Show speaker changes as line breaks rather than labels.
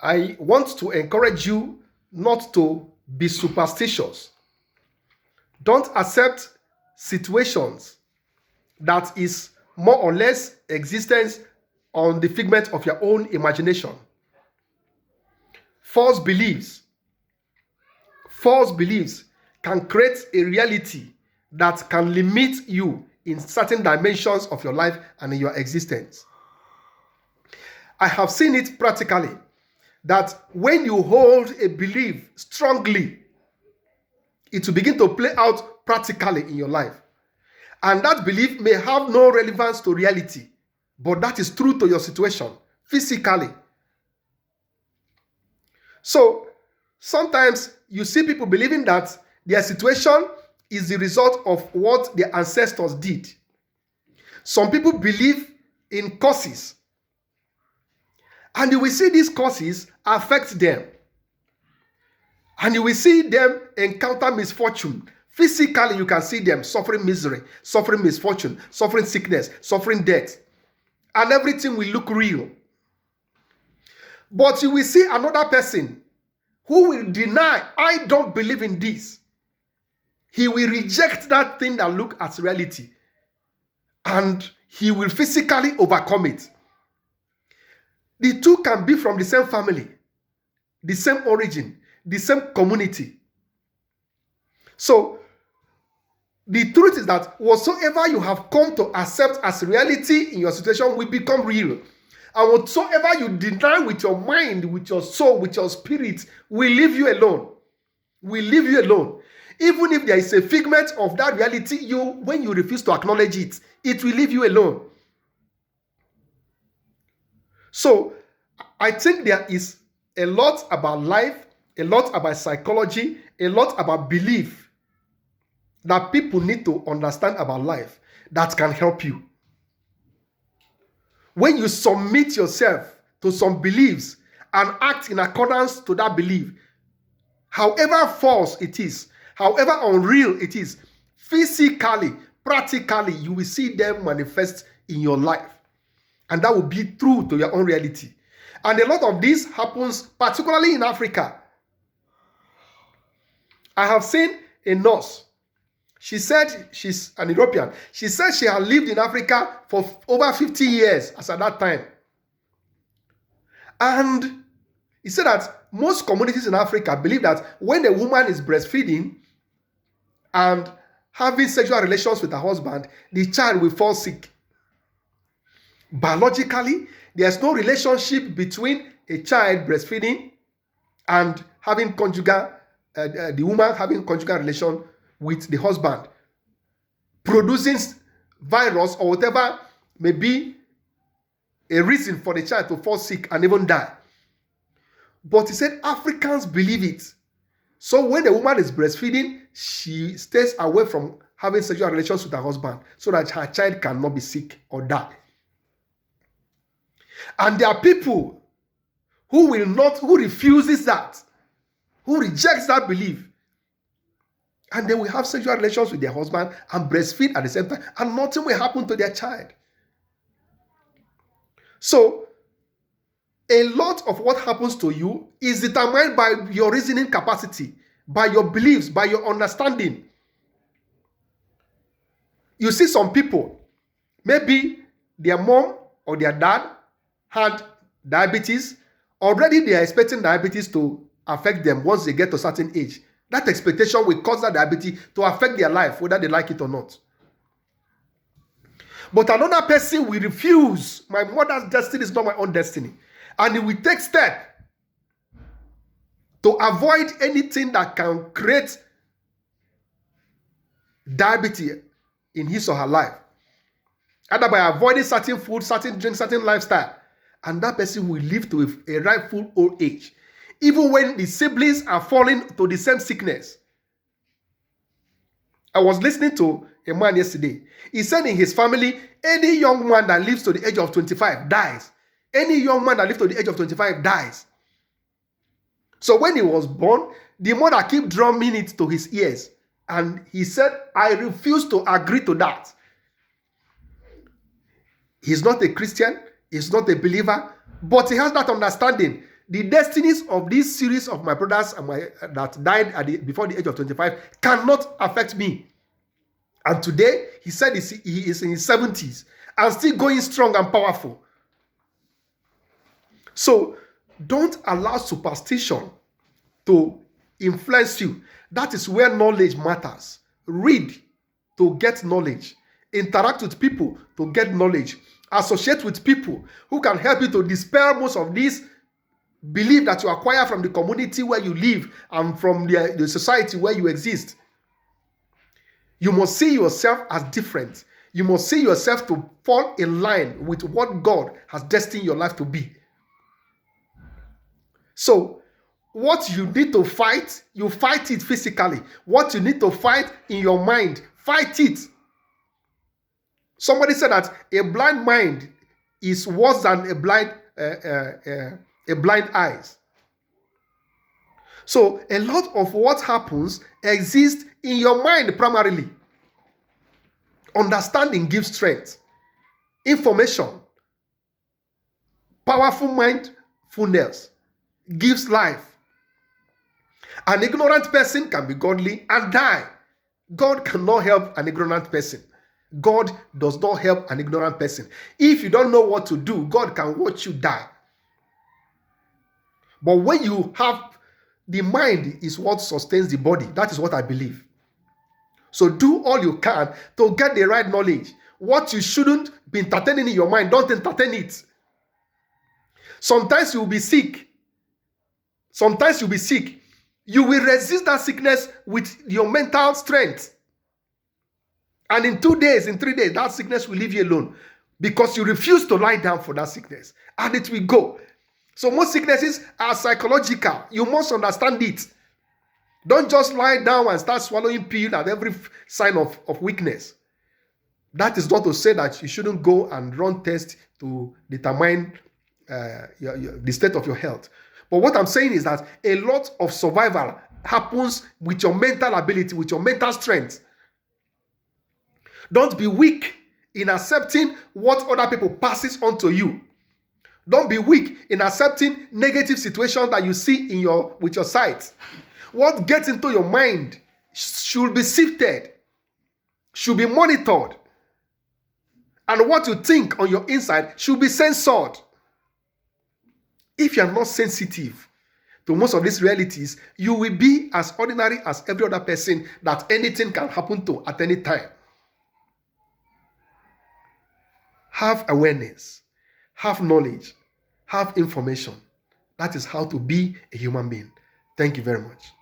I want to encourage you not to be superstitious. Don't accept situations that is more or less existence on the figment of your own imagination. False beliefs can create a reality that can limit you in certain dimensions of your life and in your existence. I have seen it practically that when you hold a belief strongly, it will begin to play out practically in your life. And that belief may have no relevance to reality, but that is true to your situation physically. So sometimes you see people believing that their situation is the result of what their ancestors did. Some people believe in curses, and you will see these curses affect them. And you will see them encounter misfortune. Physically, you can see them suffering misery, suffering misfortune, suffering sickness, suffering death. And everything will look real. But you will see another person who will deny, I don't believe in this. He will reject that thing that looks as reality. And he will physically overcome it. The two can be from the same family, the same origin, the same community. So, the truth is that whatsoever you have come to accept as reality in your situation will become real. And whatsoever you deny with your mind, with your soul, with your spirit, will leave you alone. Will leave you alone. Even if there is a figment of that reality, when you refuse to acknowledge it, it will leave you alone. So, I think there is a lot about life, a lot about psychology, a lot about belief that people need to understand about life that can help you. When you submit yourself to some beliefs and act in accordance to that belief, however false it is, however unreal it is, physically, practically, you will see them manifest in your life. And that will be true to your own reality. And a lot of this happens particularly in Africa. I have seen a nurse. She said she's an European. She said she had lived in Africa for over 50 years as at that time. And he said that most communities in Africa believe that when a woman is breastfeeding and having sexual relations with her husband, the child will fall sick. Biologically, there's no relationship between a child breastfeeding and having the woman having conjugal relation with the husband, producing virus or whatever may be a reason for the child to fall sick and even die. But he said Africans believe it. So when a woman is breastfeeding, she stays away from having sexual relations with her husband so that her child cannot be sick or die. And there are people who refuses that, who rejects that belief. And they will have sexual relations with their husband and breastfeed at the same time, and nothing will happen to their child. So, a lot of what happens to you is determined by your reasoning capacity, by your beliefs, by your understanding. You see some people, maybe their mom or their dad had diabetes. Already they are expecting diabetes to affect them once they get to a certain age. That expectation will cause that diabetes to affect their life, whether they like it or not. But another person will refuse. My mother's destiny is not my own destiny. And he will take steps to avoid anything that can create diabetes in his or her life. Either by avoiding certain food, certain drink, certain lifestyle. And that person will live to a rightful old age. Even when the siblings are falling to the same sickness. I was listening to a man yesterday. He said in his family, any young man that lives to the age of 25 dies. Any young man that lives to the age of 25 dies. So when he was born, the mother kept drumming it to his ears. And he said, I refuse to agree to that. He's not a Christian. He's not a believer. But he has that understanding the destinies of this series of my brothers and that died before the age of 25 cannot affect me. And today, he said he is in his 70s and still going strong and powerful. So, don't allow superstition to influence you. That is where knowledge matters. Read to get knowledge. Interact with people to get knowledge. Associate with people who can help you to dispel most of these belief that you acquire from the community where you live and from the society where you exist. You must see yourself as different. You must see yourself to fall in line with what God has destined your life to be. So, what you need to fight, you fight it physically. What you need to fight in your mind, fight it. Somebody said that a blind mind is worse than a blind eyes. So a lot of what happens exists in your mind primarily. Understanding gives strength. Information, powerful mindfulness gives life. An ignorant person can be godly and die. God cannot help an ignorant person. God does not help an ignorant person. If you don't know what to do, God can watch you die. But when you have the mind is what sustains the body. That is what I believe. So do all you can to get the right knowledge. What you shouldn't be entertaining in your mind, don't entertain it. Sometimes you will be sick. Sometimes you'll be sick. You will resist that sickness with your mental strength. And in 2 days, in 3 days, that sickness will leave you alone because you refuse to lie down for that sickness. And it will go. So most sicknesses are psychological. You must understand it. Don't just lie down and start swallowing pill at every sign of weakness. That is not to say that you shouldn't go and run tests to determine the state of your health. But what I'm saying is that a lot of survival happens with your mental ability, with your mental strength. Don't be weak in accepting what other people passes on to you. Don't be weak in accepting negative situations that you see with your sight. What gets into your mind should be sifted, should be monitored. And what you think on your inside should be censored. If you are not sensitive to most of these realities, you will be as ordinary as every other person that anything can happen to at any time. Have awareness, have knowledge, have information. That is how to be a human being. Thank you very much.